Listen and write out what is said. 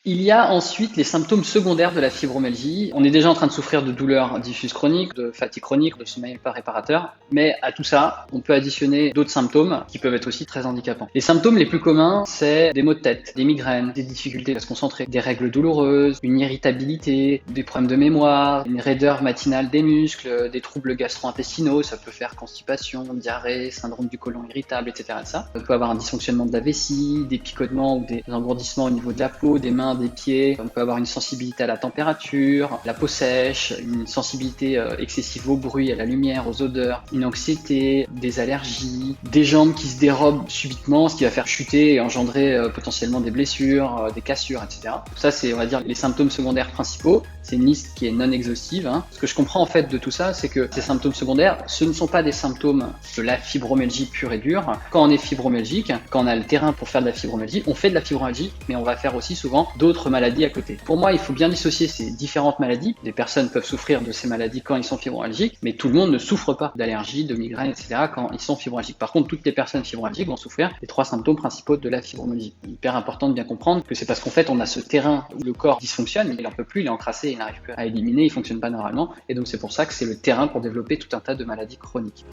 Il y a ensuite les symptômes secondaires de la fibromyalgie. On est déjà en train de souffrir de douleurs diffuses chroniques, de fatigue chronique, de sommeil pas réparateur. Mais à tout ça, on peut additionner d'autres symptômes qui peuvent être aussi très handicapants. Les symptômes les plus communs, c'est des maux de tête, des migraines, des difficultés à se concentrer, des règles douloureuses, une irritabilité, des problèmes de mémoire, une raideur matinale des muscles, des troubles gastro-intestinaux. Ça peut faire constipation, diarrhée, syndrome du côlon irritable, etc. On peut avoir un dysfonctionnement de la vessie, des picotements ou des engourdissements au niveau de la peau, des mains, des pieds. On peut avoir une sensibilité à la température, la peau sèche, une sensibilité excessive au bruit, à la lumière, aux odeurs, une anxiété, des allergies, des jambes qui se dérobent subitement, ce qui va faire chuter et engendrer potentiellement des blessures, des cassures, etc. Ça, c'est, on va dire, les symptômes secondaires principaux. C'est une liste qui est non exhaustive. Ce que je comprends en fait de tout ça, c'est que ces symptômes secondaires, ce ne sont pas des symptômes de la fibromyalgie pure et dure. Quand on est fibromyalgique, quand on a le terrain pour faire de la fibromyalgie, on fait de la fibromyalgie, mais on va faire aussi souvent d'autres maladies à côté. Pour moi, il faut bien dissocier ces différentes maladies. Des personnes peuvent souffrir de ces maladies quand ils sont fibromyalgiques, mais tout le monde ne souffre pas d'allergies, de migraines, etc. quand ils sont fibromyalgiques. Par contre, toutes les personnes fibromyalgiques vont souffrir des 3 symptômes principaux de la fibromyalgie. Hyper important de bien comprendre que c'est parce qu'en fait, on a ce terrain où le corps dysfonctionne, il en peut plus, il est encrassé, il n'arrive plus à éliminer, il fonctionne pas normalement, et donc c'est pour ça que c'est le terrain pour développer tout un tas de maladies chroniques.